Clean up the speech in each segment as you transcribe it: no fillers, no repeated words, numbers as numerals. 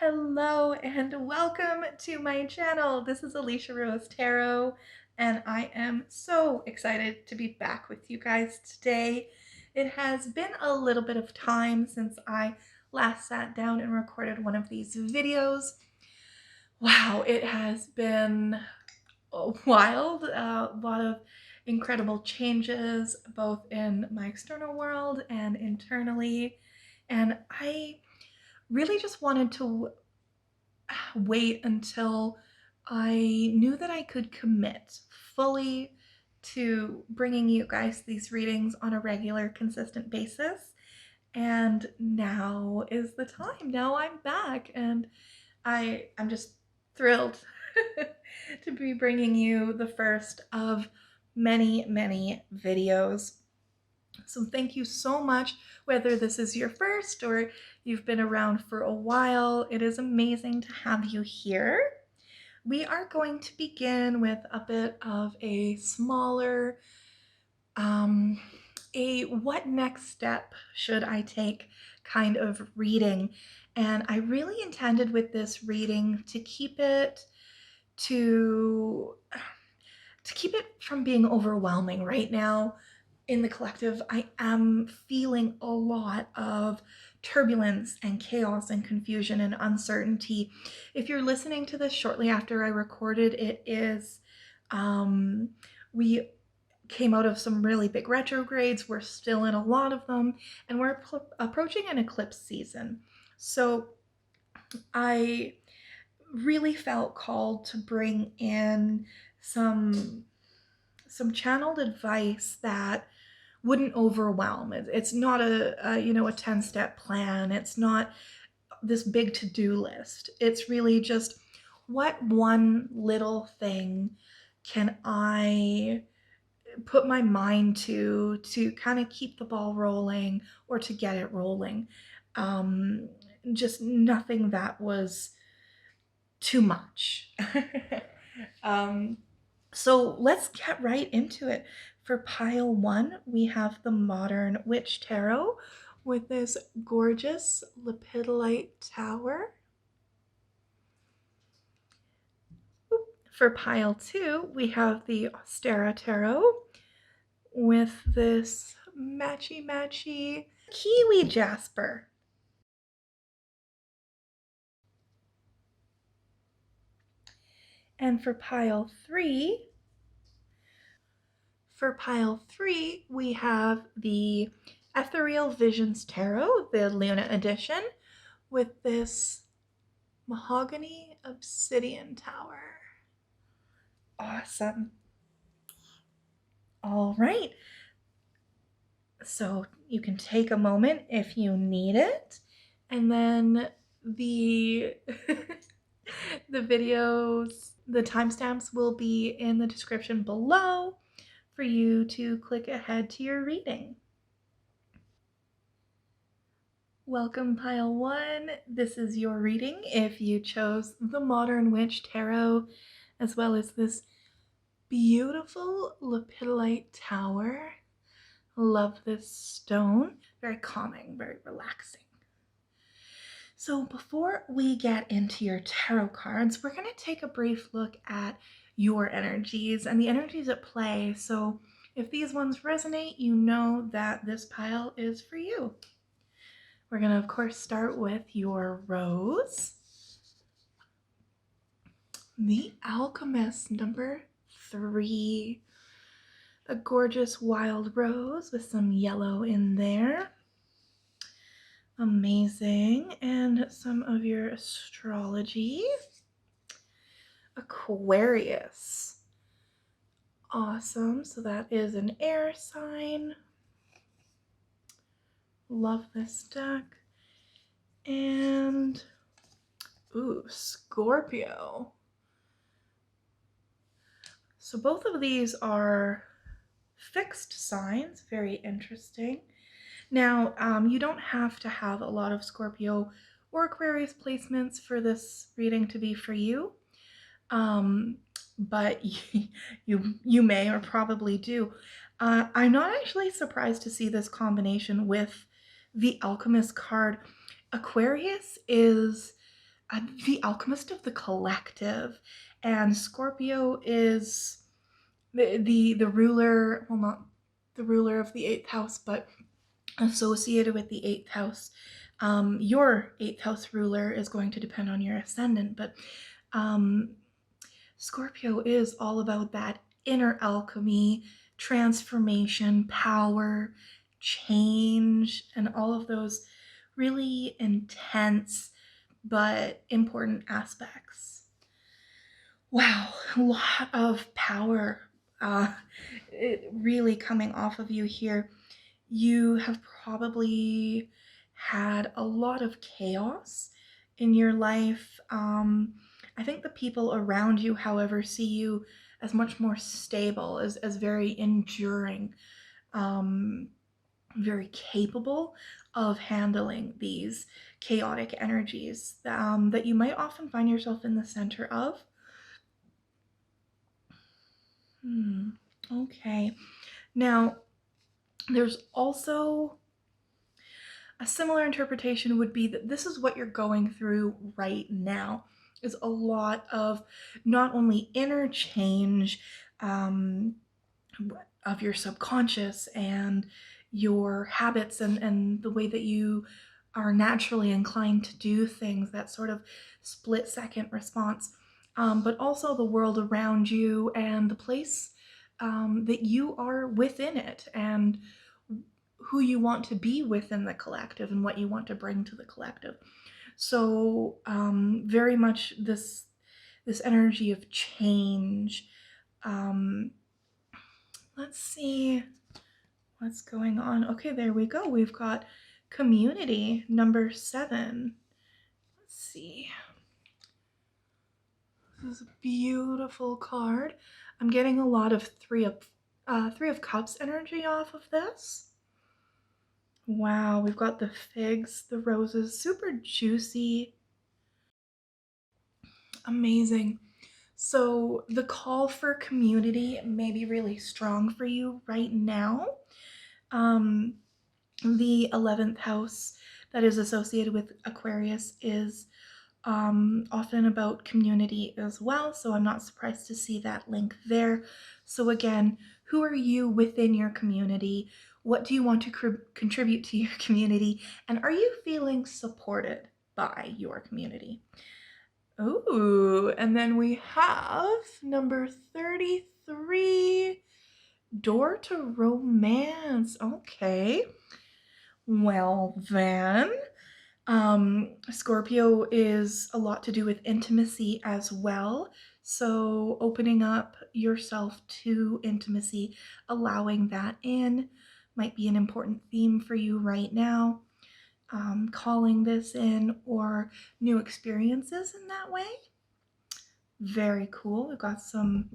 Hello and welcome to my channel. This is Alyshia Rose Tarot and I am so excited to be back with you guys today. It has been a little bit of time since I last sat down and recorded one of these videos. Wow, it has been wild, a lot of incredible changes both in my external world and internally, and I really just wanted to wait until I knew that I could commit fully to bringing you guys these readings on a regular, consistent basis. And now is the time. Now I'm back, and I'm just thrilled to be bringing you the first of many, many videos. So thank you so much, whether this is your first or you've been around for a while. It is amazing to have you here. We are going to begin with a bit of a smaller, a what next step should I take kind of reading. And I really intended with this reading to keep it from being overwhelming. Right now in the collective, I am feeling a lot of turbulence and chaos and confusion and uncertainty. If you're listening to this shortly after I recorded, it is we came out of some really big retrogrades. We're still in a lot of them, and we're approaching an eclipse season. So I really felt called to bring in some channeled advice that wouldn't overwhelm. It's not a 10-step plan. It's not this big to-do list. It's really just, what one little thing can I put my mind to kind of keep the ball rolling or to get it rolling. Just nothing that was too much. So let's get right into it. For pile one, we have the Modern Witch Tarot with this gorgeous Lepidolite tower. For pile two, we have the Sterle Tarot with this matchy Kiwi Jasper. And for pile three, we have the Ethereal Visions Tarot, the Luna edition, with this Mahogany Obsidian tower. Awesome. All right. So you can take a moment if you need it, and then the the videos, the timestamps will be in the description below for you to click ahead to your reading. Welcome, pile one. This is your reading if you chose the Modern Witch Tarot, as well as this beautiful Lepidolite tower. Love this stone. Very calming, very relaxing. So before we get into your tarot cards, we're going to take a brief look at your energies and the energies at play. So if these ones resonate, you know that this pile is for you. We're going to, of course, start with your rose. The Alchemist, number 3. A gorgeous wild rose with some yellow in there. Amazing. And some of your astrology. Aquarius. Awesome. So that is an air sign. Love this deck. And ooh, Scorpio. So both of these are fixed signs. Very interesting. Now, you don't have to have a lot of Scorpio or Aquarius placements for this reading to be for you. But you may or probably do. I'm not actually surprised to see this combination with the Alchemist card. Aquarius is the alchemist of the collective, and Scorpio is the ruler, well, not the ruler of the 8th house, but associated with the 8th house. Your 8th house ruler is going to depend on your ascendant, but Scorpio is all about that inner alchemy, transformation, power, change, and all of those really intense but important aspects. Wow, a lot of power really coming off of you here. You have probably had a lot of chaos in your life. I think the people around you, however, see you as much more stable, as very enduring, very capable of handling these chaotic energies that you might often find yourself in the center of. Okay. Now, there's also a similar interpretation would be that this is what you're going through right now, is a lot of not only inner change of your subconscious and your habits and the way that you are naturally inclined to do things, that sort of split second response, but also the world around you and the place that you are within it, and who you want to be within the collective and what you want to bring to the collective. So very much this energy of change. Let's see what's going on. Okay, there we go. We've got community number 7. Let's see. This is a beautiful card. I'm getting a lot of three of cups energy off of this. Wow, we've got the figs, the roses, super juicy. Amazing. So the call for community may be really strong for you right now. The 11th house that is associated with Aquarius is often about community as well, so I'm not surprised to see that link there. So again, who are you within your community? What do you want to contribute to your community? And are you feeling supported by your community? Ooh, and then we have number 33, door to romance. Okay. Well then, Scorpio is a lot to do with intimacy as well. So opening up yourself to intimacy, allowing that in, might be an important theme for you right now. Calling this in, or new experiences in that way. Very cool. We've got some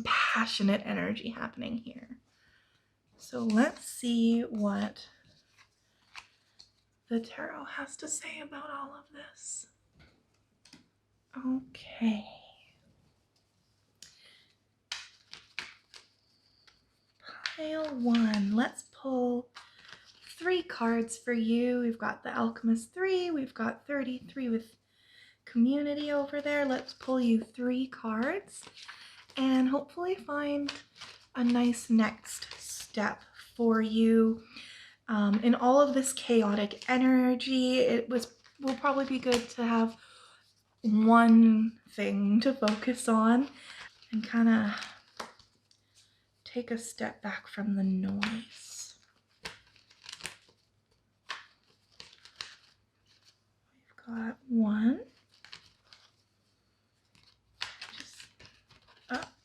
passionate energy happening here. So let's see what the tarot has to say about all of this. Okay. Pile 1. Let's pull 3 cards for you. We've got the Alchemist 3. We've got 33 with community over there. Let's pull you 3 cards and hopefully find a nice next step for you. In all of this chaotic energy, will probably be good to have one thing to focus on and kind of take a step back from the noise. We've got 1.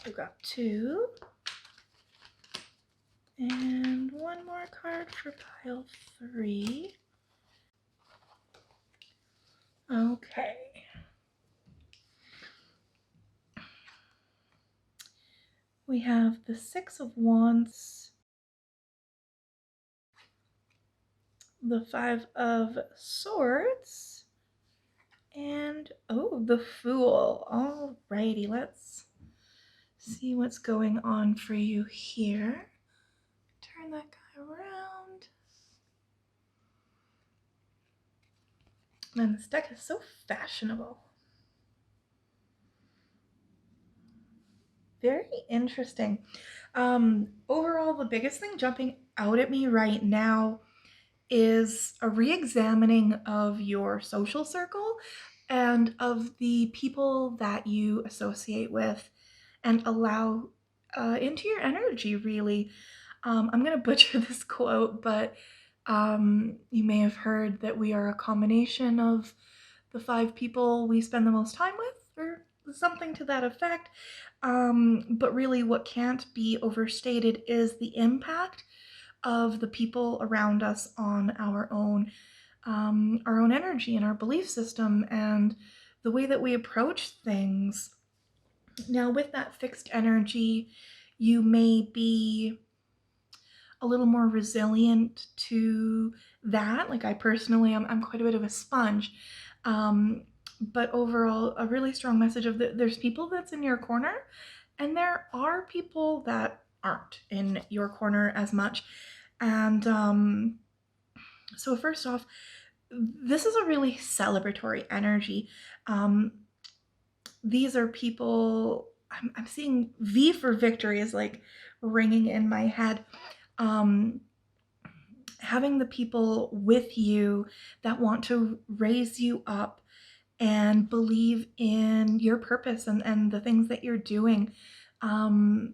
We've got 2. And 1 more card for pile 3. Okay. We have the 6 of Wands, the 5 of Swords, and the Fool. Alrighty, let's see what's going on for you here. Turn that guy around. And this deck is so fashionable. Very interesting. Overall, the biggest thing jumping out at me right now is a re-examining of your social circle and of the people that you associate with and allow into your energy, really. I'm going to butcher this quote, but you may have heard that we are a combination of the 5 people we spend the most time with, or something to that effect. But really, what can't be overstated is the impact of the people around us on our own energy and our belief system and the way that we approach things. Now, with that fixed energy, you may be a little more resilient to that. Like I personally, I'm quite a bit of a sponge. But overall, a really strong message of there's people that's in your corner, and there are people that aren't in your corner as much. And so first off, this is a really celebratory energy. These are people, I'm seeing V for victory is like ringing in my head. Having the people with you that want to raise you up and believe in your purpose and the things that you're doing. I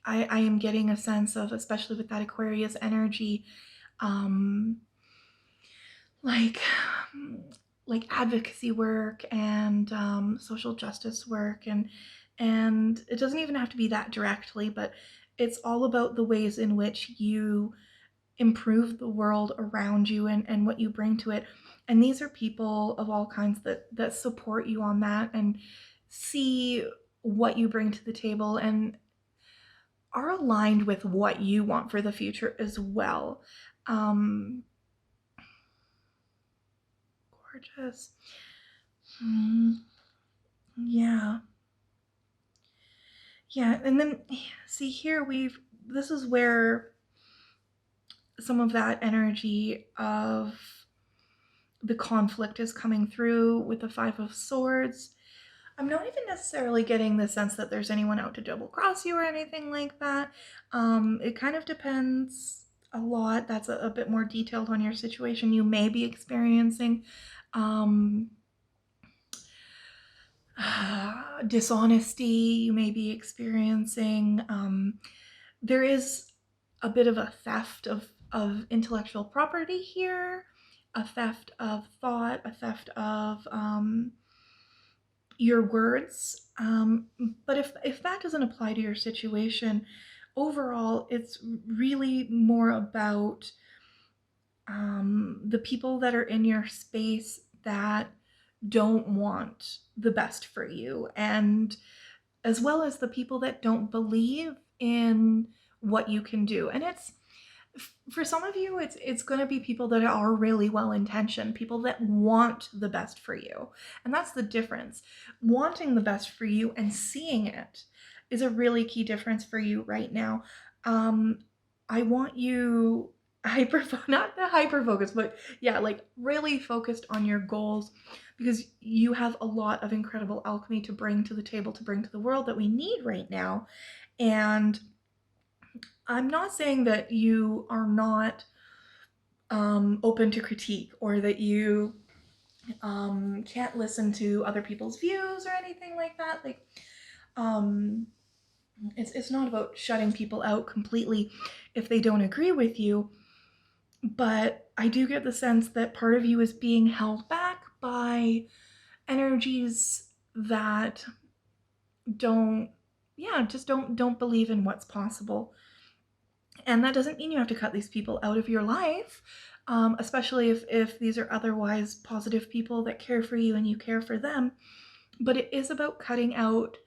am getting a sense of, especially with that Aquarius energy, like advocacy work and social justice work, and it doesn't even have to be that directly, but it's all about the ways in which you improve the world around you and what you bring to it. And these are people of all kinds that support you on that and see what you bring to the table and are aligned with what you want for the future as well. Gorgeous. Yeah. Yeah, and then see here this is where some of that energy of the conflict is coming through with the 5 of Swords. I'm not even necessarily getting the sense that there's anyone out to double cross you or anything like that. It kind of depends a lot. That's a bit more detailed on your situation. You may be experiencing dishonesty. You may be experiencing, there is a bit of a theft of intellectual property here, a theft of thought, a theft of your words. But if that doesn't apply to your situation, overall, it's really more about the people that are in your space that don't want the best for you, and as well as the people that don't believe in what you can do. And it's, for some of you, it's going to be people that are really well-intentioned, people that want the best for you. And that's the difference. Wanting the best for you and seeing it is a really key difference for you right now. I want you not the hyper focus, but yeah, like really focused on your goals, because you have a lot of incredible alchemy to bring to the table, to bring to the world that we need right now. And I'm not saying that you are not open to critique, or that you can't listen to other people's views or anything like that. Like, it's not about shutting people out completely if they don't agree with you, but I do get the sense that part of you is being held back by energies that just don't believe in what's possible. And that doesn't mean you have to cut these people out of your life, especially if these are otherwise positive people that care for you and you care for them. But it is about cutting out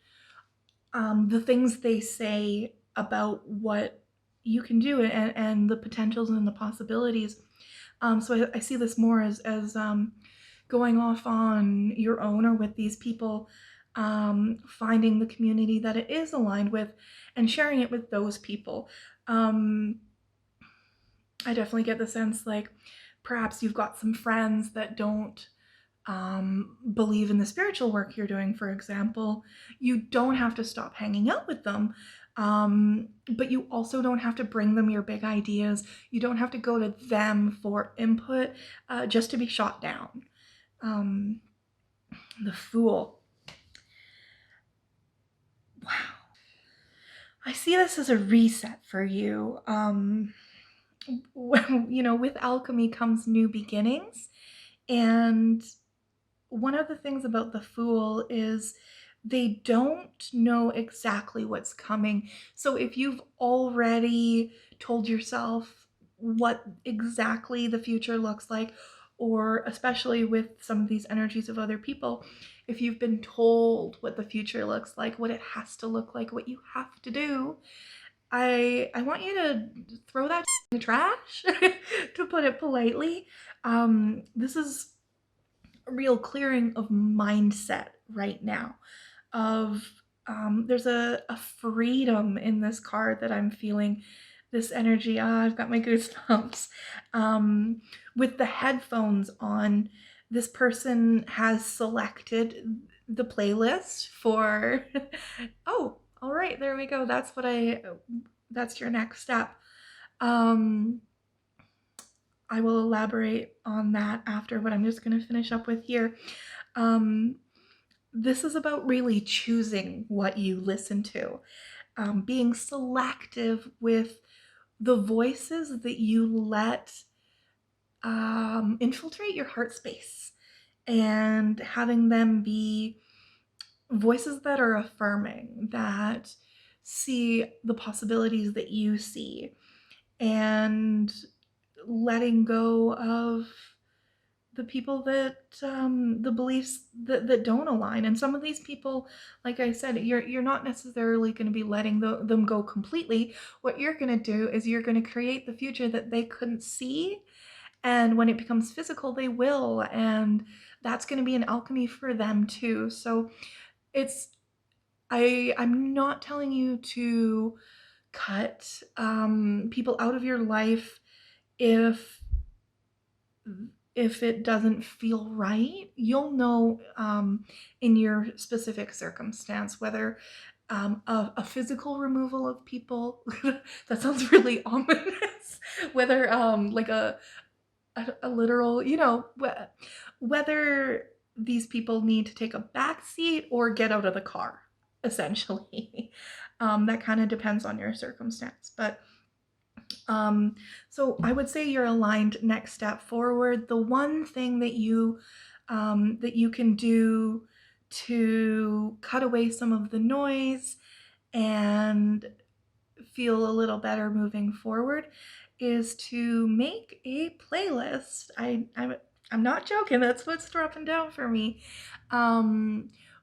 the things they say about what you can do and the potentials and the possibilities. So I see this more as going off on your own or with these people, finding the community that it is aligned with and sharing it with those people. I definitely get the sense like perhaps you've got some friends that don't believe in the spiritual work you're doing, for example, you don't have to stop hanging out with them. But you also don't have to bring them your big ideas. You don't have to go to them for input just to be shot down. The Fool. Wow. I see this as a reset for you. You know, with alchemy comes new beginnings. And one of the things about the Fool is they don't know exactly what's coming. So if you've already told yourself what exactly the future looks like, or especially with some of these energies of other people, if you've been told what the future looks like, what it has to look like, what you have to do, I want you to throw that in the trash, to put it politely. This is a real clearing of mindset right now. There's a freedom in this card that I'm feeling. This energy, I've got my goosebumps. With the headphones on, this person has selected the playlist for, oh, all right, there we go. That's your next step. I will elaborate on that after, but I'm just going to finish up with here. This is about really choosing what you listen to, being selective with the voices that you let infiltrate your heart space, and having them be voices that are affirming, that see the possibilities that you see, and letting go of the people that the beliefs that don't align. And some of these people, like I said, you're not necessarily going to be letting them go completely. What you're going to do is you're going to create the future that they couldn't see, and when it becomes physical, they will, and that's going to be an alchemy for them too. So I'm not telling you to cut people out of your life if it doesn't feel right. You'll know in your specific circumstance whether a physical removal of people that sounds really ominous, whether like a literal, you know, whether these people need to take a back seat or get out of the car, essentially. That kind of depends on your circumstance. But so I would say your aligned next step forward. The one thing that you can do to cut away some of the noise and feel a little better moving forward is to make a playlist. I'm not joking. That's what's dropping down for me.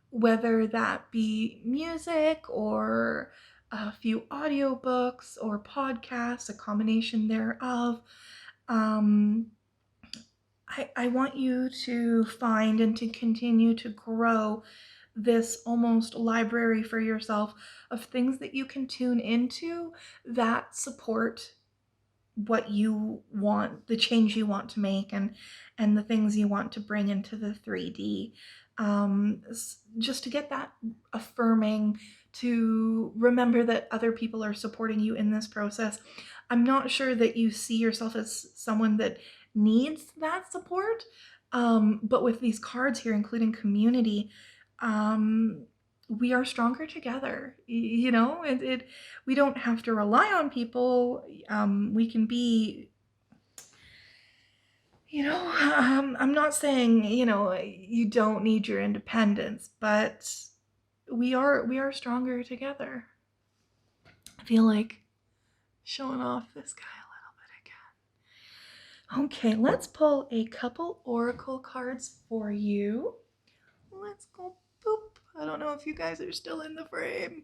Whether that be music or a few audiobooks or podcasts, a combination thereof. I want you to find and to continue to grow this almost library for yourself of things that you can tune into that support what you want, the change you want to make, and the things you want to bring into the 3D. Just to get that affirming, to remember that other people are supporting you in this process. I'm not sure that you see yourself as someone that needs that support, but with these cards here, including community, we are stronger together. You know, we don't have to rely on people. We can be, you know, I'm not saying, you know, you don't need your independence, but we are stronger together. I feel like showing off this guy a little bit again. Okay, let's pull a couple oracle cards for you. Let's go boop. I don't know if you guys are still in the frame.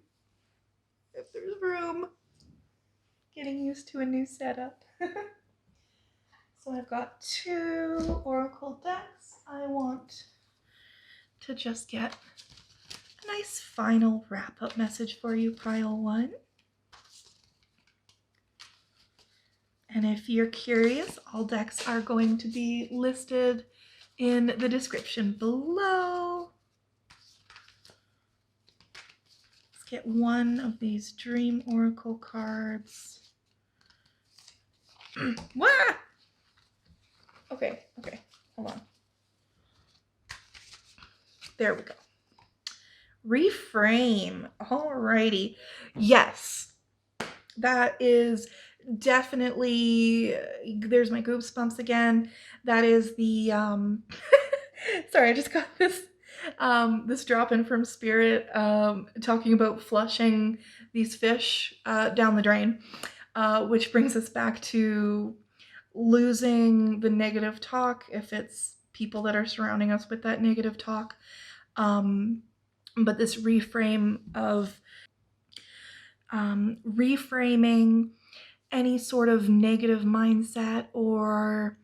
If there's room. Getting used to a new setup. So I've got 2 oracle decks. I want to just get a nice final wrap-up message for you, pile 1. And if you're curious, all decks are going to be listed in the description below. Let's get one of these Dream Oracle cards. Wah! Okay, hold on. There we go. Reframe. Alrighty. Yes, that is definitely, there's my goosebumps again. That is the, sorry, I just got this drop in from Spirit, talking about flushing these fish down the drain, which brings us back to losing the negative talk if it's people that are surrounding us with that negative talk. But this reframe of reframing any sort of negative mindset or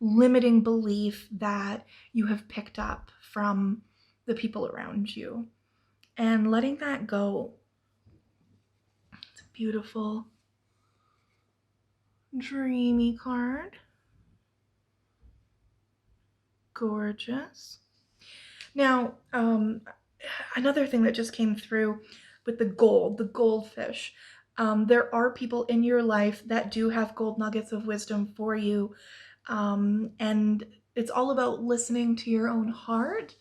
limiting belief that you have picked up from the people around you and letting that go. It's a beautiful, dreamy card. Gorgeous. Now, another thing that just came through with the goldfish. There are people in your life that do have gold nuggets of wisdom for you. And it's all about listening to your own heart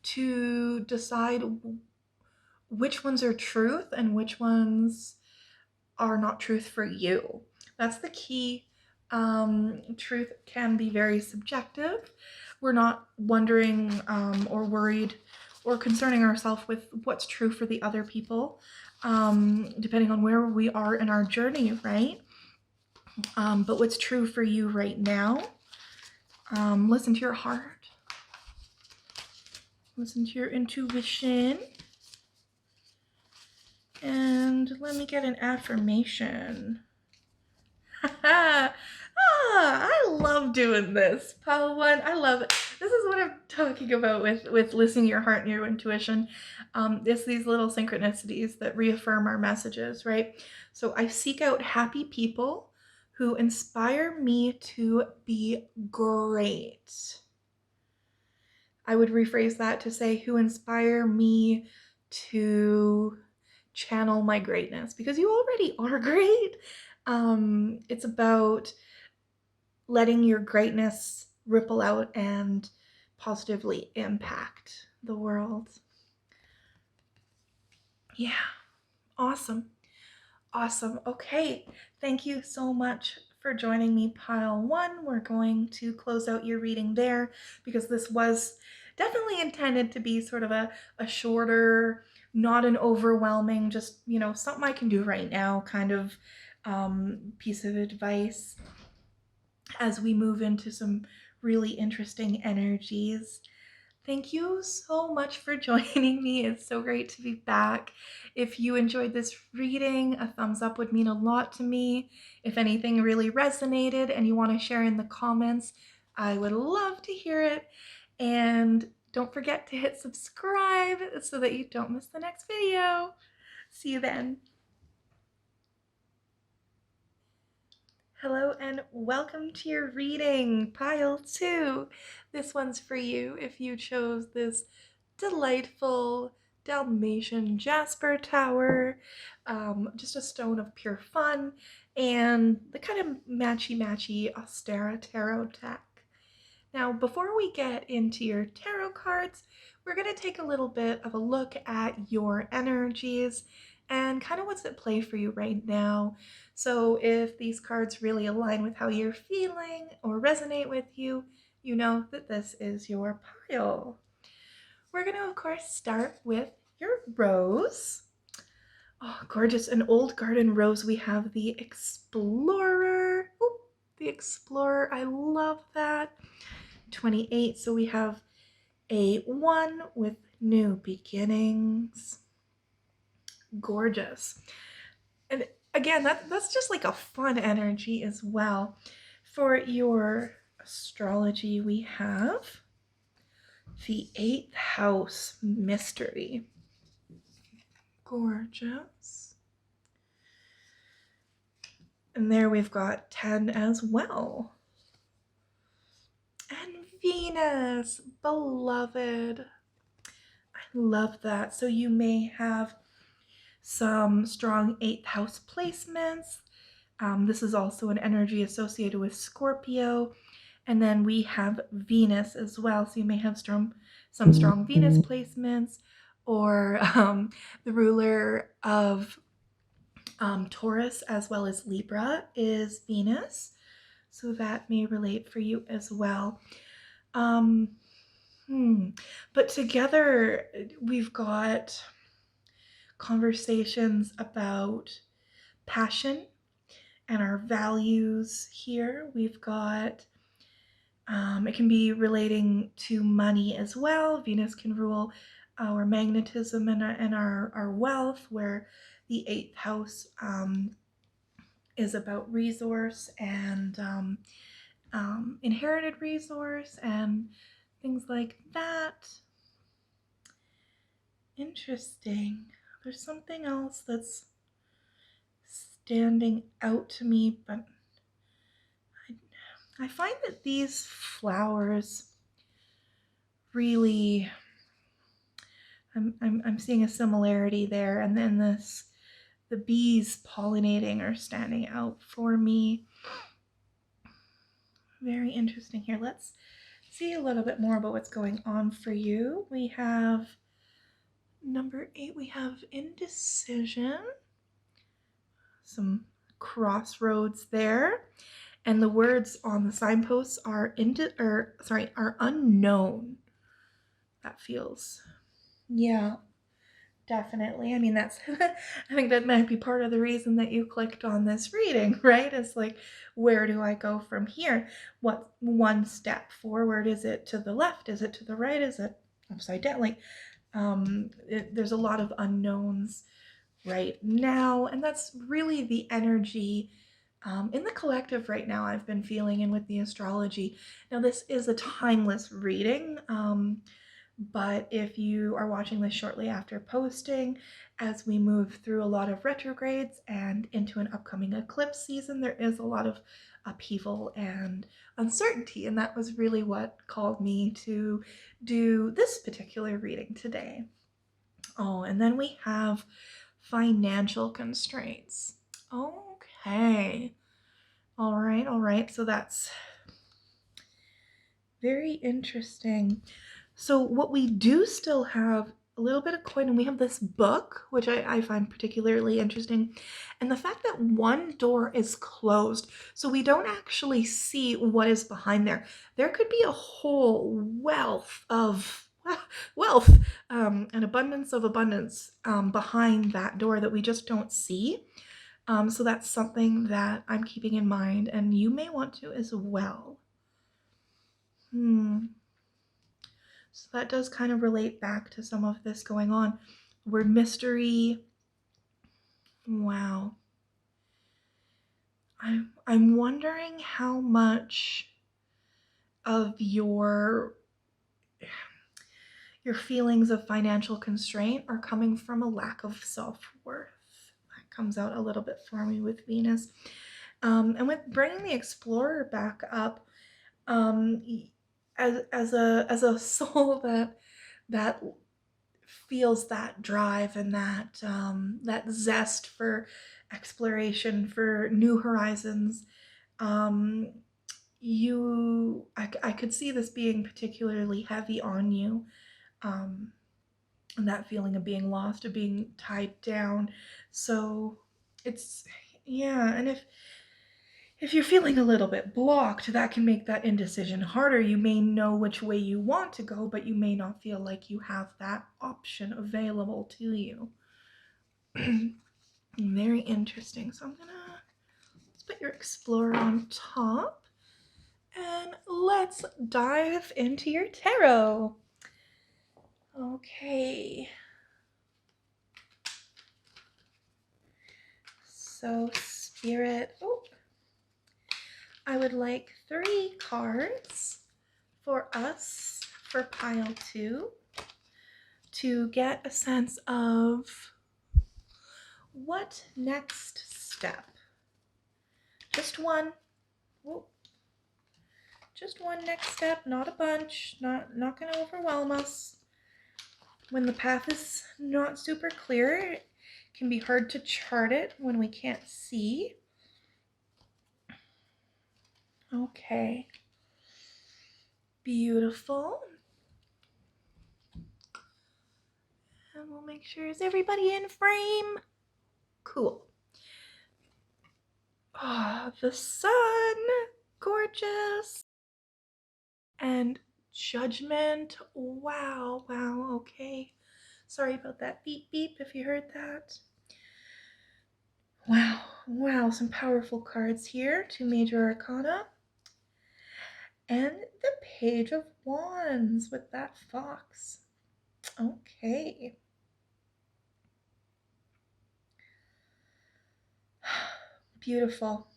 to decide which ones are truth and which ones are not truth for you. That's the key. Truth can be very subjective. We're not wondering or worried or concerning ourselves with what's true for the other people, depending on where we are in our journey, right? But what's true for you right now, listen to your heart. Listen to your intuition. And let me get an affirmation. I love doing this. Pile 1, I love it. This is what I'm talking about with listening to your heart and your intuition. It's these little synchronicities that reaffirm our messages, right? So I seek out happy people who inspire me to be great. I would rephrase that to say who inspire me to channel my greatness, because you already are great. It's about letting your greatness ripple out and positively impact the world. Yeah, awesome. Awesome. Okay, thank you so much for joining me, Pile 1. We're going to close out your reading there because this was definitely intended to be sort of a shorter, not an overwhelming, just, you know, something I can do right now kind of piece of advice as we move into some really interesting energies. Thank you so much for joining me. It's so great to be back. If you enjoyed this reading, a thumbs up would mean a lot to me. If anything really resonated and you want to share in the comments, I would love to hear it. And don't forget to hit subscribe so that you don't miss the next video. See you then. Hello and welcome to your reading, Pile 2. This one's for you if you chose this delightful Dalmatian Jasper tower, just a stone of pure fun, and the kind of matchy-matchy Austera tarot deck. Now, before we get into your tarot cards, we're going to take a little bit of a look at your energies and kind of what's at play for you right now. So if these cards really align with how you're feeling or resonate with you, you know that this is your pile. We're going to, of course, start with your rose. Oh, gorgeous. An old garden rose. We have the Explorer. Ooh, the Explorer. I love that. 28. So we have a 1 with new beginnings. Gorgeous. And again, that's just like a fun energy as well. For your astrology, we have the 8th house mystery. Gorgeous. And there we've got 10 as well. And Venus, beloved. I love that. So you may have some strong 8th house placements. This is also an energy associated with Scorpio. And then we have Venus as well. So you may have some strong Venus placements, or the ruler of Taurus as well as Libra is Venus. So that may relate for you as well. But together we've got conversations about passion and our values here. We've got, it can be relating to money as well. Venus can rule our magnetism and our wealth, where the 8th house is about resource and inherited resource and things like that. Interesting. There's something else that's standing out to me, but I find that these flowers really, I'm seeing a similarity there, and then the bees pollinating are standing out for me. Very interesting here. Let's see a little bit more about what's going on for you. We have number 8, we have indecision, some crossroads there, and the words on the signposts are unknown. That feels, yeah, definitely. I mean, that's I think that might be part of the reason that you clicked on this reading, right? It's like, where do I go from here? What one step forward? Is it to the left? Is it to the right? Is it upside down? Like, there's a lot of unknowns right now, and that's really the energy in the collective right now I've been feeling, and with the astrology. Now, this is a timeless reading, but if you are watching this shortly after posting, as we move through a lot of retrogrades and into an upcoming eclipse season, there is a lot of upheaval and uncertainty, and that was really what called me to do this particular reading today. Oh, and then we have financial constraints. Okay. All right. So that's very interesting. So what we do still have a little bit of coin, and we have this book, which I find particularly interesting. And the fact that one door is closed, so we don't actually see what is behind there. There could be a whole wealth of an abundance of abundance behind that door that we just don't see. So that's something that I'm keeping in mind, and you may want to as well. So that does kind of relate back to some of this going on. Word mystery. Wow. I'm wondering how much of your feelings of financial constraint are coming from a lack of self-worth. That comes out a little bit for me with Venus. And with bringing the Explorer back up, as a soul that feels that drive and that zest for exploration, for new horizons, I could see this being particularly heavy on you, and that feeling of being lost, of being tied down. So it's, yeah, and if you're feeling a little bit blocked, that can make that indecision harder. You may know which way you want to go, but you may not feel like you have that option available to you. Very interesting. So let's put your Explorer on top, and let's dive into your tarot. Okay. So Spirit, I would like 3 cards for us for pile 2 to get a sense of what next step. Just one. just one next step, not a bunch, not going to overwhelm us. When the path is not super clear, it can be hard to chart it when we can't see. Okay. Beautiful. And we'll make sure, is everybody in frame? Cool. Ah, the sun. Gorgeous. And judgment. Wow, wow, okay. Sorry about that beep beep if you heard that. Wow, wow, some powerful cards here. 2 major arcana. And the Page of Wands with that fox. Okay. Beautiful.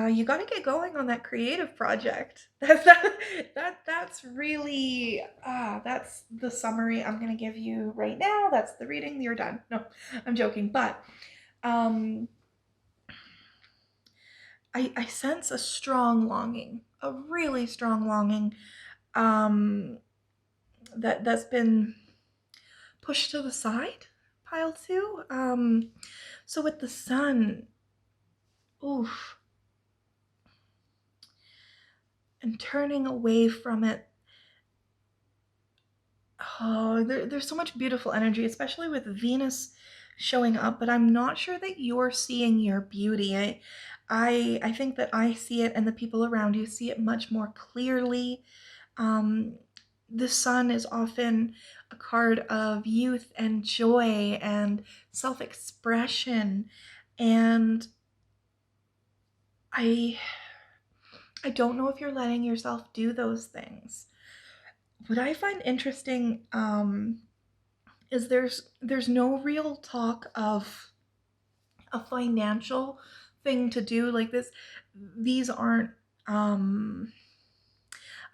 You got to get going on that creative project. That's really that's the summary I'm gonna give you right now. That's the reading. You're done. No, I'm joking, but I sense a strong longing, a really strong longing, that's been pushed to the side, pile two. So with the sun, oof, and turning away from it. Oh, there's so much beautiful energy, especially with Venus showing up, but I'm not sure that you're seeing your beauty. I think that I see it and the people around you see it much more clearly. The sun is often a card of youth and joy and self-expression, and I don't know if you're letting yourself do those things. What I find interesting is there's no real talk of a financial thing to do like this. These aren't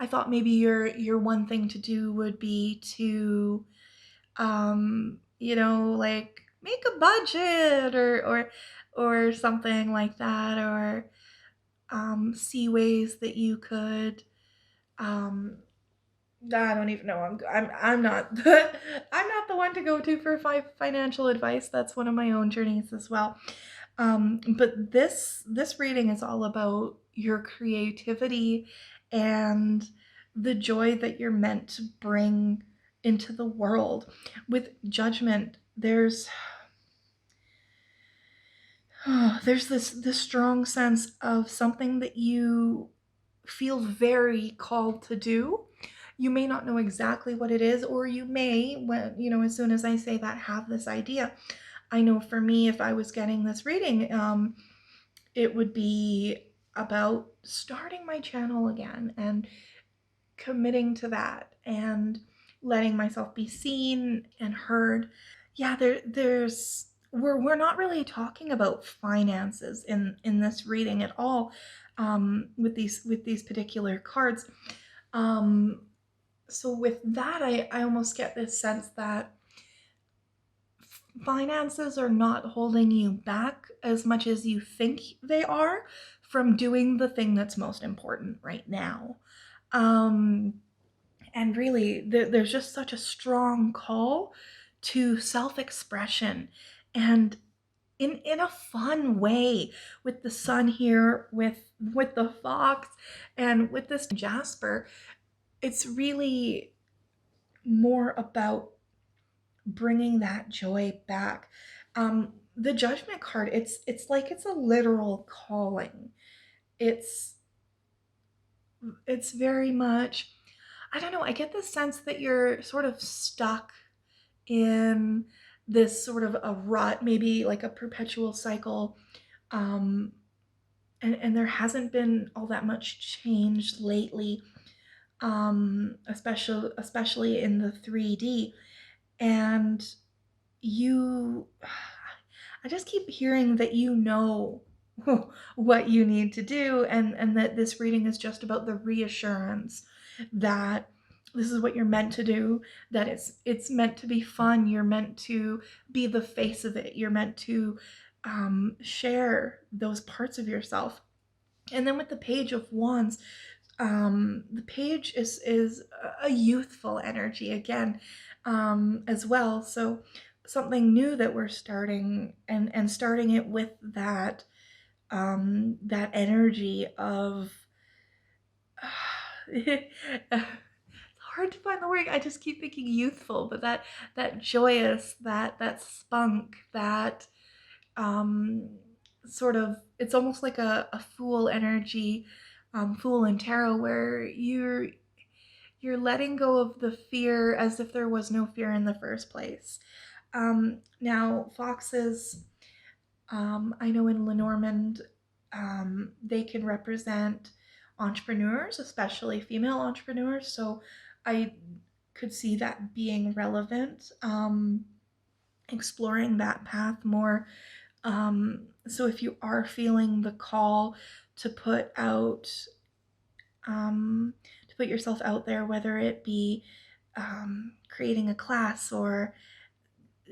I thought maybe your one thing to do would be to you know, like make a budget or something like that, or see ways that you could I don't even know. I'm not I'm not the one to go to for financial advice. That's one of my own journeys as well. But this reading is all about your creativity and the joy that you're meant to bring into the world. With judgment, there's this strong sense of something that you feel very called to do. You may not know exactly what it is, or you may, when you know, as soon as I say that, have this idea. I know for me, if I was getting this reading, it would be about starting my channel again and committing to that and letting myself be seen and heard. Yeah, we're not really talking about finances in this reading at all, with these particular cards. So with that, I almost get this sense that finances are not holding you back as much as you think they are from doing the thing that's most important right now. And really, there's just such a strong call to self-expression, and in a fun way, with the sun here, with the fox, and with this Jasper. It's really more about bringing that joy back. The Judgment card, it's like it's a literal calling. It's very much, I don't know, I get the sense that you're sort of stuck in this sort of a rut, maybe like a perpetual cycle, and there hasn't been all that much change lately, especially in the 3D. And you, I just keep hearing that you know what you need to do, and that this reading is just about the reassurance that this is what you're meant to do, that it's meant to be fun, you're meant to be the face of it, you're meant to share those parts of yourself. And then with the Page of Wands, the page is a youthful energy again, as well. So something new that we're starting, and starting it with that that energy of it's hard to find the word. I just keep thinking youthful, but that joyous, that spunk, that sort of, it's almost like a fool energy, fool in tarot, where you're letting go of the fear as if there was no fear in the first place. Now foxes, I know in Lenormand, they can represent entrepreneurs, especially female entrepreneurs. So I could see that being relevant, exploring that path more. So if you are feeling the call to put out, to put yourself out there, whether it be creating a class or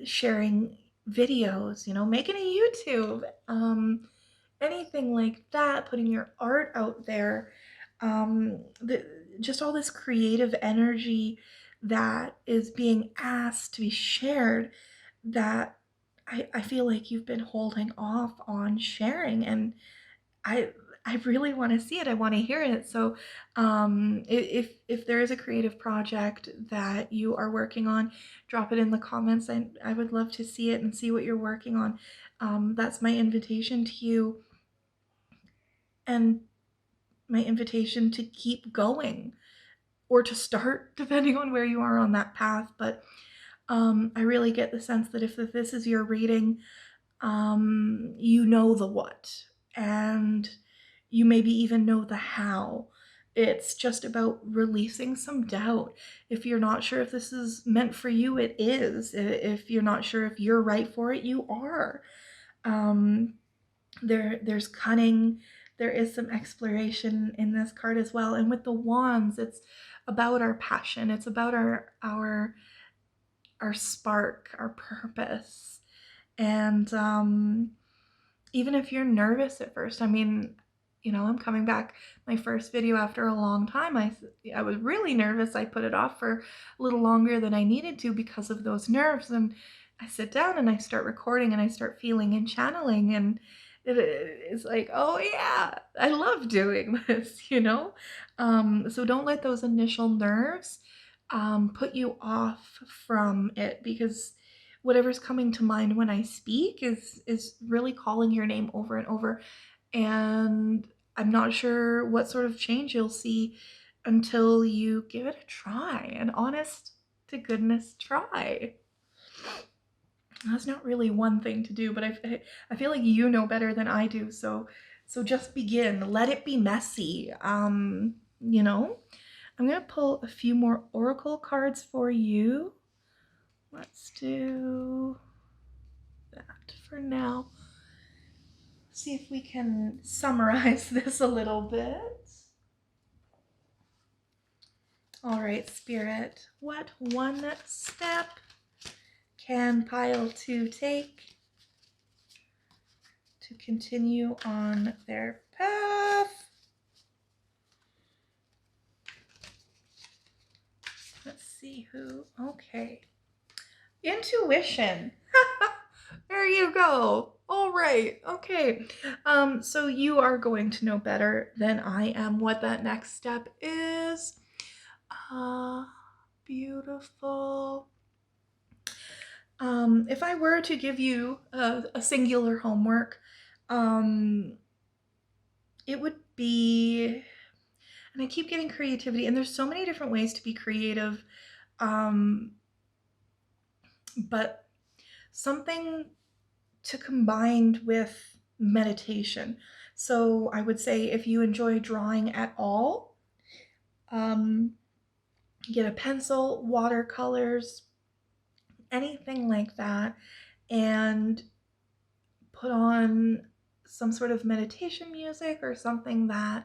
sharing videos, making a YouTube, anything like that, putting your art out there, just all this creative energy that is being asked to be shared, that I feel like you've been holding off on sharing, and I I really want to see it. I want to hear it. So, if there is a creative project that you are working on, drop it in the comments. I would love to see it and see what you're working on. That's my invitation to you, and my invitation to keep going, or to start, depending on where you are on that path. But I really get the sense that if this is your reading, you know the what, and you maybe even know the how. It's just about releasing some doubt. If you're not sure if this is meant for you, it is. If you're not sure if you're right for it, you are. There's cunning. There is some exploration in this card as well. And with the wands, it's about our passion. It's about our spark, our purpose. And even if you're nervous at first, I mean, I'm coming back, my first video after a long time. I was really nervous. I put it off for a little longer than I needed to because of those nerves. And I sit down and I start recording and I start feeling and channeling, and it's like, oh yeah, I love doing this, So don't let those initial nerves put you off from it, because whatever's coming to mind when I speak is really calling your name over and over. And I'm not sure what sort of change you'll see until you give it a try, an honest to goodness try. That's not really one thing to do, but I feel like you know better than I do. So just begin. Let it be messy. I'm gonna pull a few more oracle cards for you. Let's do that for now. See if we can summarize this a little bit. All right, Spirit, what one step can pile 2 take to continue on their path? Let's see who. Okay. Intuition. There you go. All right. Okay. So you are going to know better than I am what that next step is. Beautiful. If I were to give you a singular homework, it would be, and I keep getting creativity, and there's so many different ways to be creative, but something to combine with meditation. So I would say if you enjoy drawing at all, get a pencil, watercolors, anything like that, and put on some sort of meditation music or something that,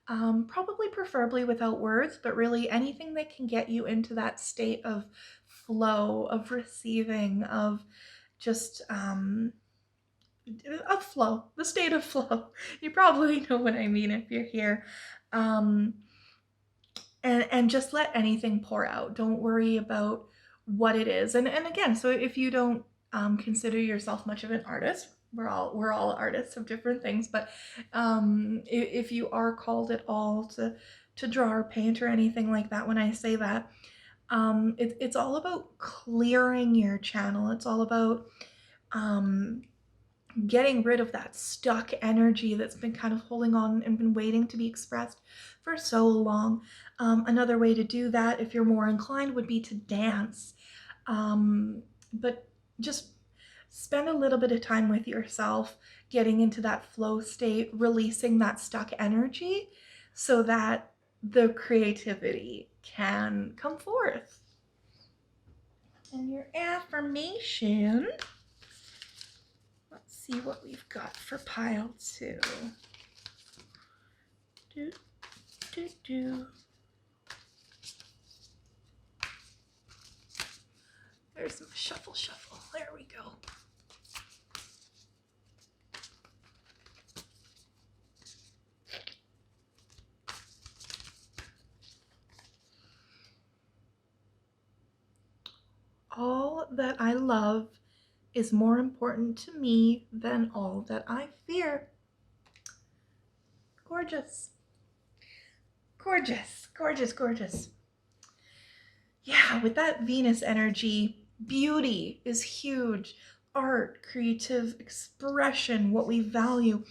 probably preferably without words, but really anything that can get you into that state of flow, of receiving, of just of flow, the state of flow. You probably know what I mean if you're here. Um, and just let anything pour out. Don't worry about what it is. And again, so if you don't consider yourself much of an artist, we're all artists of different things, but if you are called at all to draw or paint or anything like that, when I say that, it's all about clearing your channel. It's all about getting rid of that stuck energy that's been kind of holding on and been waiting to be expressed for so long. Another way to do that, if you're more inclined, would be to dance. But just spend a little bit of time with yourself, getting into that flow state, releasing that stuck energy so that the creativity can come forth. And your affirmation, let's see what we've got for pile 2. Do, do, do. There's some shuffle. There we go. All that I love is more important to me than all that I fear. Gorgeous. Gorgeous, gorgeous, gorgeous. Yeah, with that Venus energy, beauty is huge. Art, creative expression, what we value.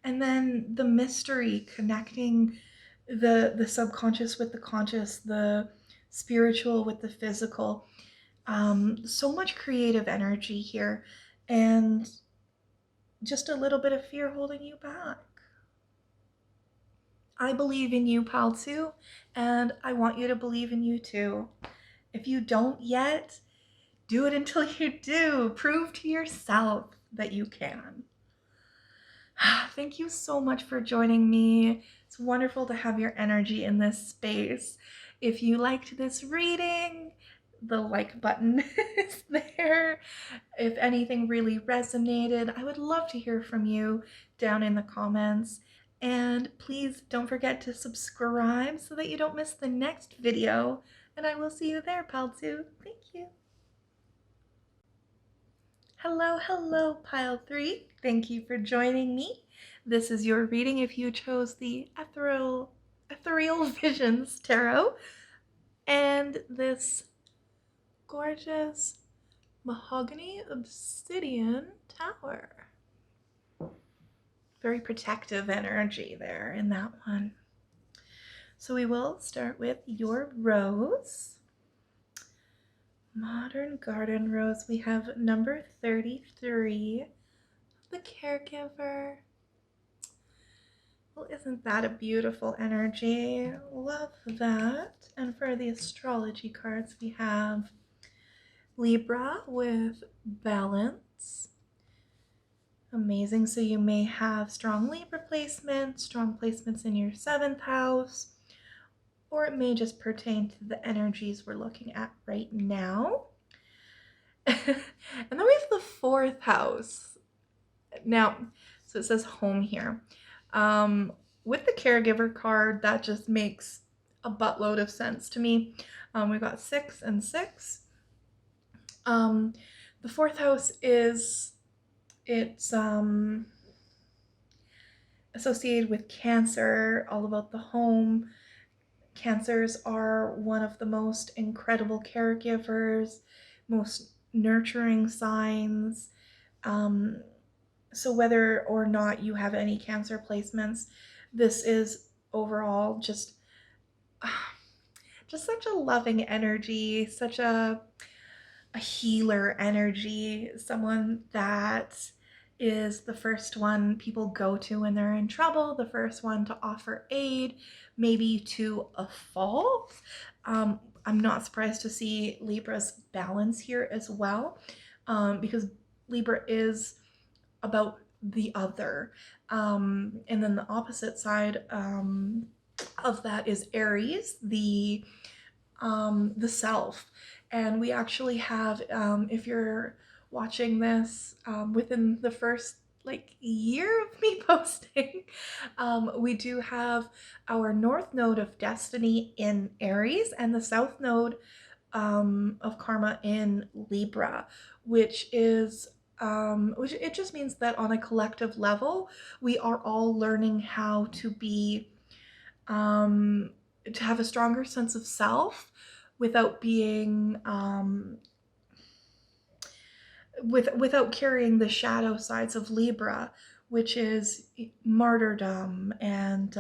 And then the mystery, connecting the subconscious with the conscious, the spiritual with the physical. So much creative energy here, and just a little bit of fear holding you back. I believe in you, pal, too, and I want you to believe in you too. If you don't yet, do it until you do. Prove to yourself that you can. Thank you so much for joining me. It's wonderful to have your energy in this space. If you liked this reading, the like button is there. If anything really resonated, I would love to hear from you down in the comments. And please don't forget to subscribe so that you don't miss the next video. And I will see you there, pal, too. Thank you. Hello, pile 3. Thank you for joining me. This is your reading if you chose the Ethereal Visions Tarot. And this gorgeous Mahogany Obsidian Tower. Very protective energy there in that one. So we will start with your rose. Modern Garden Rose. We have number 33, the Caregiver. Well, isn't that a beautiful energy? Love that. And for the astrology cards, we have Libra with Balance. Amazing. So you may have strong Libra placements, strong placements in your 7th house, or it may just pertain to the energies we're looking at right now. And then we have the 4th house. Now, so it says home here. With the Caregiver card, that just makes a buttload of sense to me. We've got 6 and 6. The 4th house it's associated with Cancer, all about the home. Cancers are one of the most incredible caregivers, most nurturing signs. So whether or not you have any Cancer placements, this is overall just such a loving energy, such a healer energy, someone that is the first one people go to when they're in trouble, the first one to offer aid, maybe to a fault. I'm not surprised to see Libra's Balance here as well, because Libra is about the other. And then the opposite side of that is Aries, the self. And we actually have, if you're watching this within the first like year of me posting. We do have our north node of destiny in Aries and the south node of karma in Libra, which is which it just means that on a collective level, we are all learning how to be to have a stronger sense of self without being without carrying the shadow sides of Libra, which is martyrdom and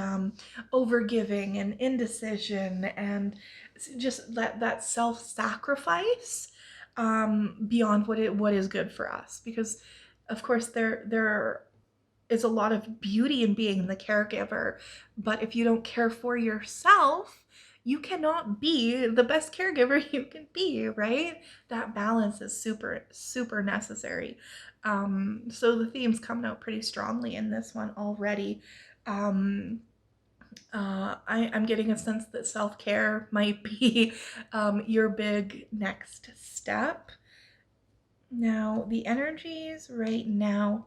overgiving and indecision and just that self-sacrifice beyond what is good for us. Because of course there is a lot of beauty in being the caregiver, but if you don't care for yourself, you cannot be the best caregiver you can be, right? That balance is super, super necessary. So the theme's coming out pretty strongly in this one already. I'm getting a sense that self-care might be your big next step. Now, the energies right now.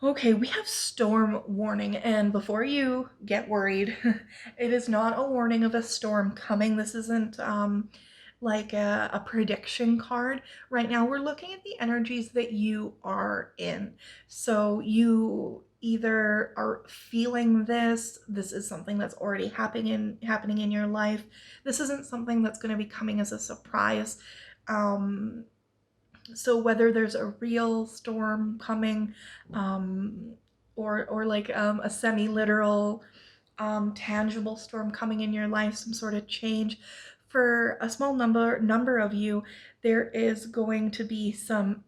Okay, we have storm warning, and before you get worried, it is not a warning of a storm coming. This isn't like a prediction card. Right now, we're looking at the energies that you are in. So you either are feeling this is something that's already happening in your life. This isn't something that's going to be coming as a surprise. So whether there's a real storm coming, or like a semi-literal, tangible storm coming in your life, some sort of change, for a small number of you, there is going to be some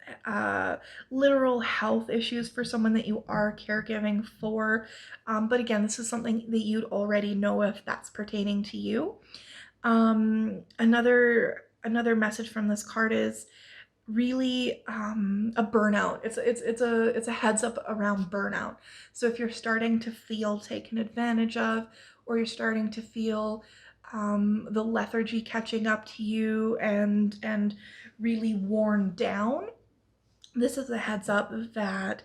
literal health issues for someone that you are caregiving for. But again, this is something that you'd already know if that's pertaining to you. Another message from this card is really a burnout. It's a heads up around burnout. So if you're starting to feel taken advantage of, or you're starting to feel the lethargy catching up to you and really worn down, this is a heads up that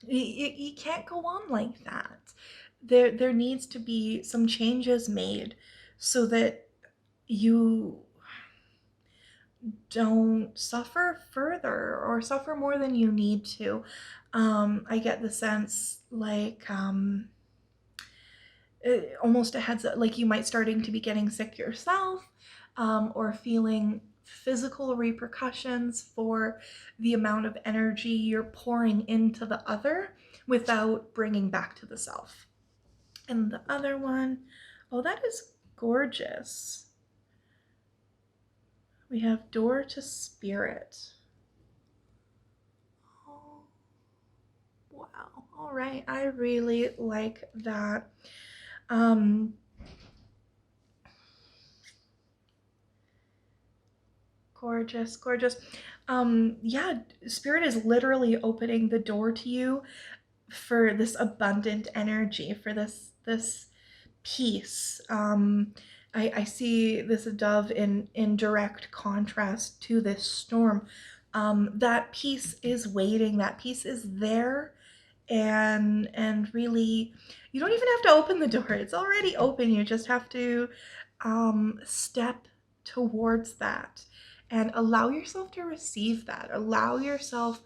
you can't go on like that. There needs to be some changes made so that you don't suffer further or suffer more than you need to. I get the sense like almost a heads up, like you might starting to be getting sick yourself, or feeling physical repercussions for the amount of energy you're pouring into the other without bringing back to the self. And the other one, oh, that is gorgeous. We have door to spirit. Oh, wow. All right. I really like that. Gorgeous, gorgeous. Yeah, spirit is literally opening the door to you for this abundant energy, for this peace. I see this dove in direct contrast to this storm. That peace is waiting, that peace is there, and really, you don't even have to open the door. It's already open. You just have to step towards that and allow yourself to receive that. Allow yourself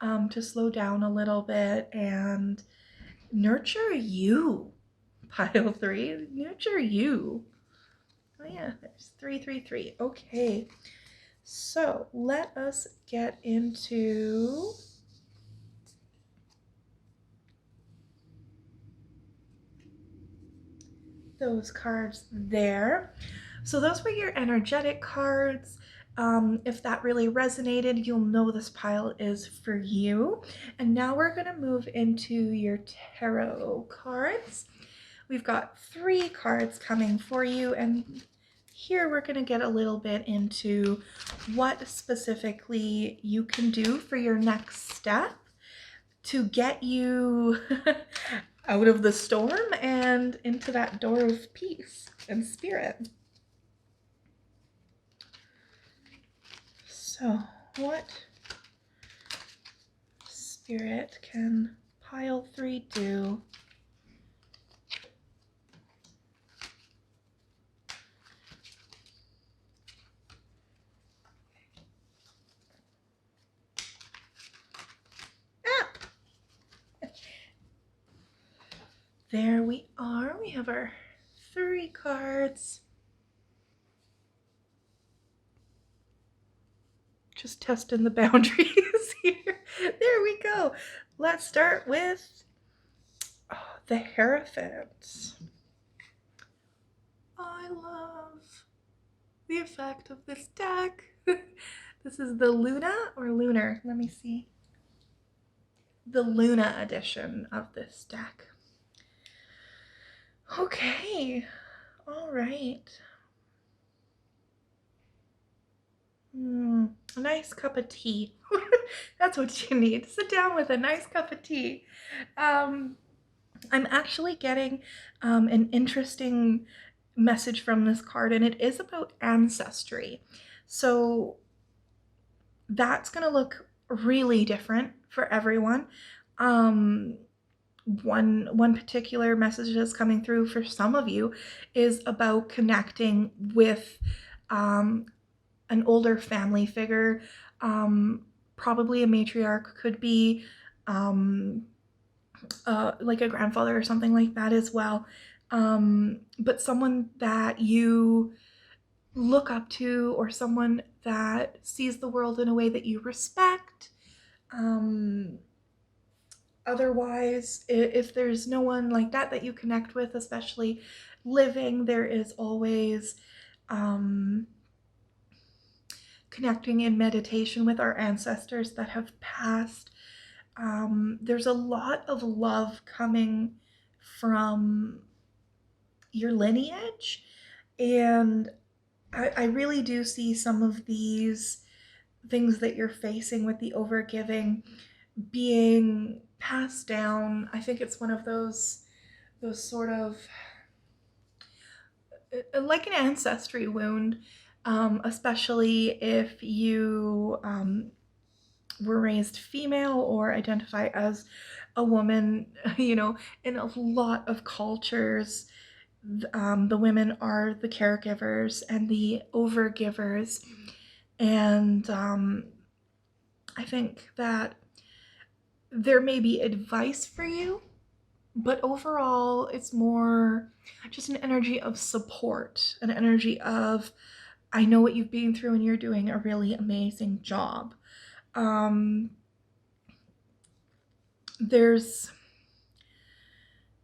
to slow down a little bit and nurture you. Pile 3, nurture you. Oh yeah, there's 333. Okay, so let us get into those cards there. So those were your energetic cards. If that really resonated, you'll know this pile is for you. And now we're going to move into your tarot cards. We've got 3 cards coming for you, and here we're going to get a little bit into what specifically you can do for your next step to get you out of the storm and into that door of peace and spirit. So, what Spirit can pile 3 do? Ah! There we are. We have our 3 cards. Just testing the boundaries here. There we go. Let's start with the Hierophant. I love the effect of this deck. This is the Luna or Lunar. Let me see. The Luna edition of this deck. Okay. All right. A nice cup of tea. That's what you need. Sit down with a nice cup of tea. I'm actually getting an interesting message from this card, and it is about ancestry. So that's going to look really different for everyone. One particular message that's coming through for some of you is about connecting with an older family figure, probably a matriarch, could be like a grandfather or something like that as well, but someone that you look up to, or someone that sees the world in a way that you respect. Otherwise, if there's no one like that that you connect with, especially living, there is always connecting in meditation with our ancestors that have passed. There's a lot of love coming from your lineage, and I really do see some of these things that you're facing with the overgiving being passed down. I think it's one of those sort of like an ancestry wound, especially if you were raised female or identify as a woman. You know, in a lot of cultures, the women are the caregivers and the overgivers, and I think that there may be advice for you, but overall it's more just an energy of support, an energy of, I know what you've been through and you're doing a really amazing job. There's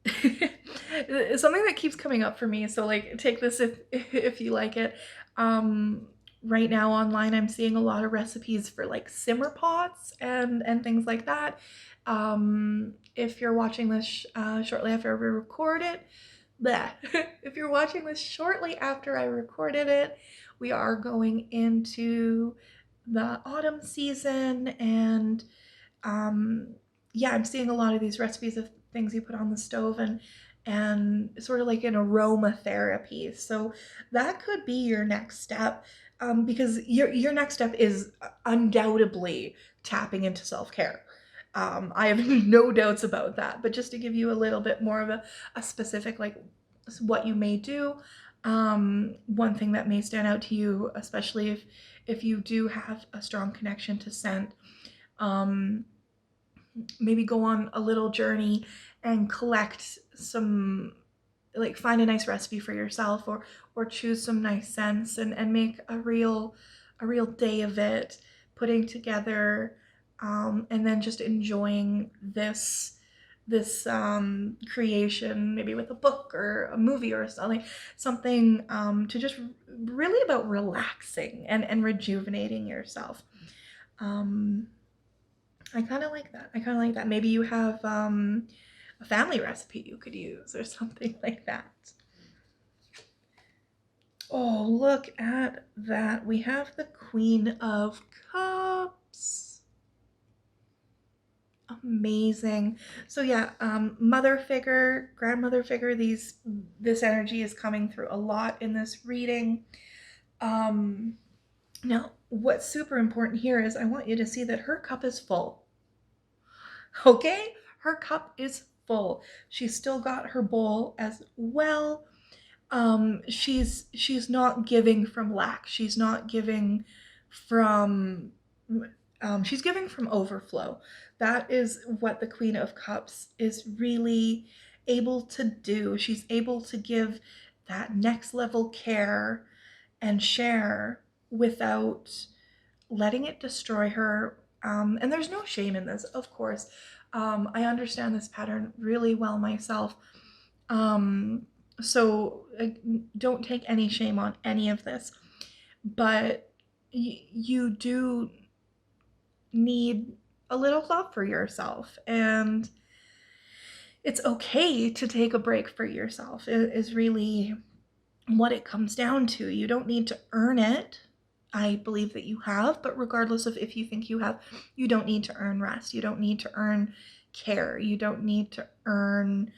something that keeps coming up for me, so like take this if you like it. Right now online I'm seeing a lot of recipes for like simmer pots and things like that. If you're watching this shortly after we record it, if you're watching this shortly after I recorded it, we are going into the autumn season, and yeah, I'm seeing a lot of these recipes of things you put on the stove and sort of like an aromatherapy. So that could be your next step, because your next step is undoubtedly tapping into self-care. I have no doubts about that, but just to give you a little bit more of a specific, like what you may do, one thing that may stand out to you, especially if you do have a strong connection to scent, maybe go on a little journey and collect some, like find a nice recipe for yourself, or choose some nice scents and make a real day of it, putting together and then just enjoying this creation, maybe with a book or a movie or something to just really about relaxing and rejuvenating yourself. I kind of like that. I kind of like that. Maybe you have a family recipe you could use or something like that. Oh, look at that. We have the Queen of Cups. Amazing. So yeah, mother figure, grandmother figure, this energy is coming through a lot in this reading. Now, what's super important here is I want you to see that her cup is full. Okay? Her cup is full. She's still got her bowl as well. She's not giving from lack. She's not giving from she's giving from overflow. That is what the Queen of Cups is really able to do. She's able to give that next level care and share without letting it destroy her. And there's no shame in this, of course. I understand this pattern really well myself. Um, so don't take any shame on any of this. But you do need a little love for yourself. And it's okay to take a break for yourself, is really what it comes down to. You don't need to earn it. I believe that you have, but regardless of if you think you have, you don't need to earn rest. You don't need to earn care. You don't need to earn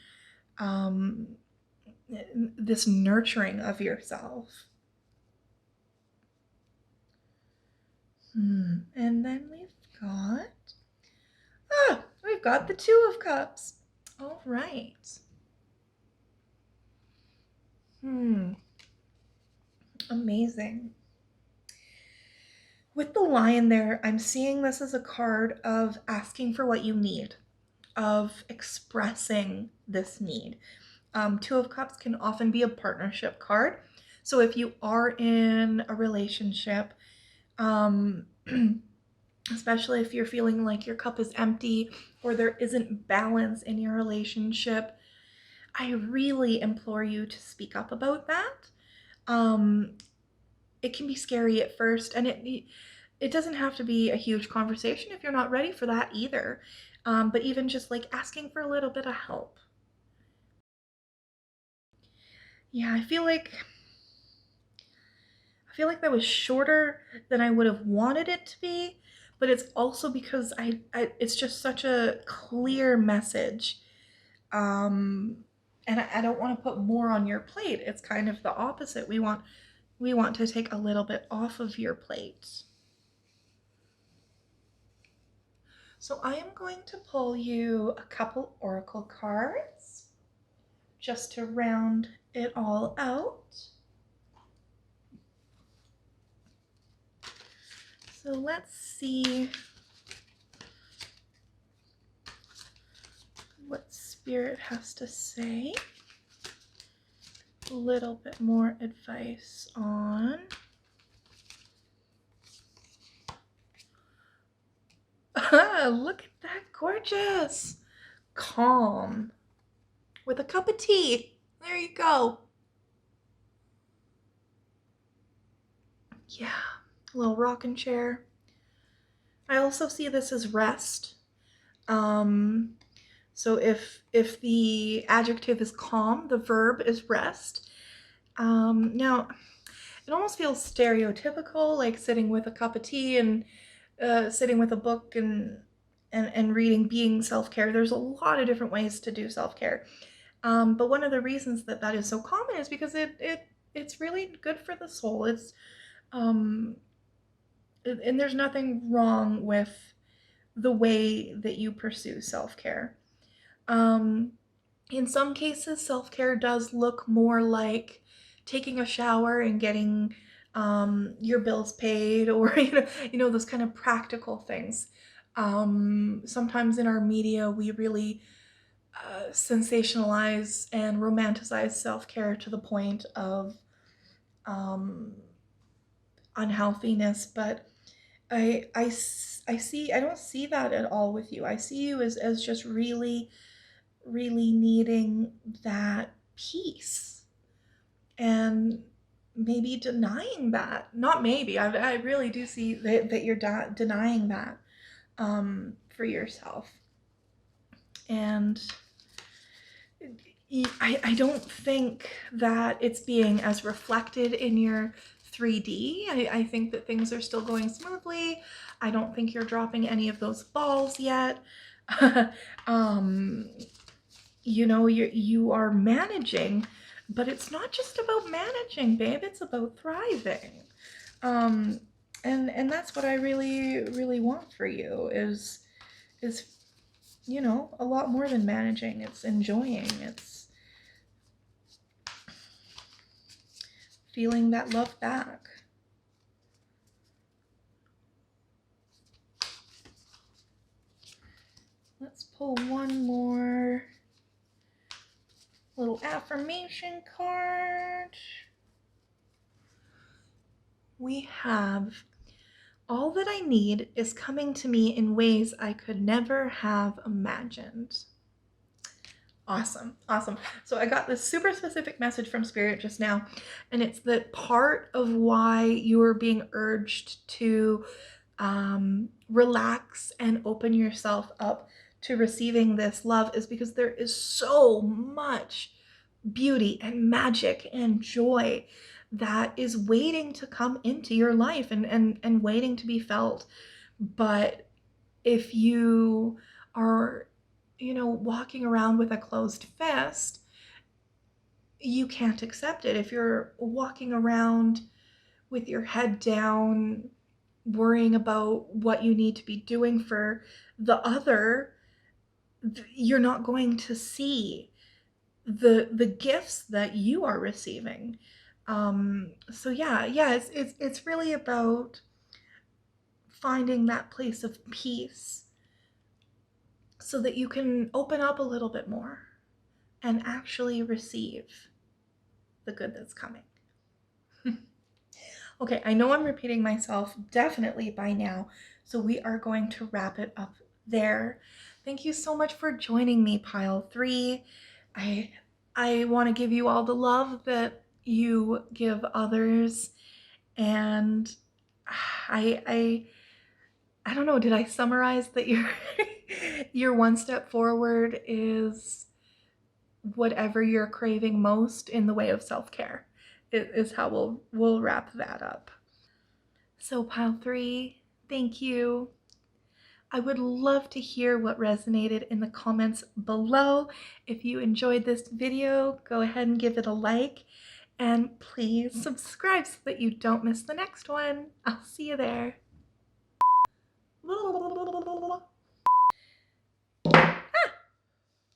this nurturing of yourself. And then we've got the Two of Cups. All right. Amazing. With the Lion there, I'm seeing this as a card of asking for what you need, of expressing this need. Two of Cups can often be a partnership card. So if you are in a relationship, especially if you're feeling like your cup is empty or there isn't balance in your relationship, I really implore you to speak up about that. It can be scary at first, and it doesn't have to be a huge conversation if you're not ready for that either. But even just like asking for a little bit of help. Yeah, I feel like that was shorter than I would have wanted it to be, but it's also because it's just such a clear message. And I don't want to put more on your plate. It's kind of the opposite. We want to take a little bit off of your plate. So I am going to pull you a couple oracle cards just to round it all out. So let's see what Spirit has to say. A little bit more advice on look at that, gorgeous. Calm with a cup of tea. There you go. Yeah, a little rocking chair. I also see this as rest. So if the adjective is calm, the verb is rest. Now, it almost feels stereotypical, like sitting with a cup of tea and sitting with a book and reading being self-care. There's a lot of different ways to do self-care. But one of the reasons that is so common is because it's really good for the soul. It's and there's nothing wrong with the way that you pursue self-care. In some cases, self-care does look more like taking a shower and getting your bills paid, or those kind of practical things. Sometimes in our media, we really sensationalize and romanticize self-care to the point of unhealthiness, but I don't see that at all with you. I see you as just really needing that peace, and maybe denying that. Not maybe, I really do see that you're denying that for yourself. And I don't think that it's being as reflected in your 3D. I think that things are still going smoothly. I don't think you're dropping any of those balls yet. You are managing, but it's not just about managing, babe. It's about thriving. And that's what I really want for you is you know, a lot more than managing. It's enjoying. It's feeling that love back. Let's pull one more little affirmation card. We have, all that I need is coming to me in ways I could never have imagined. Awesome, awesome. So I got this super specific message from Spirit just now, and it's that part of why you are being urged to relax and open yourself up to receiving this love is because there is so much beauty and magic and joy that is waiting to come into your life and waiting to be felt. But if you are, you know, walking around with a closed fist, you can't accept it. If you're walking around with your head down, worrying about what you need to be doing for the other, you're not going to see the gifts that you are receiving. So yeah, it's really about finding that place of peace so that you can open up a little bit more and actually receive the good that's coming. Okay, I know I'm repeating myself definitely by now, so we are going to wrap it up there. Thank you so much for joining me, Pile 3. I want to give you all the love that you give others, and I don't know, did I summarize that your your one step forward is whatever you're craving most in the way of self-care? It is how we'll wrap that up. So Pile 3, thank you. I would love to hear what resonated in the comments below. If you enjoyed this video, go ahead and give it a like, and please subscribe so that you don't miss the next one. I'll see you there.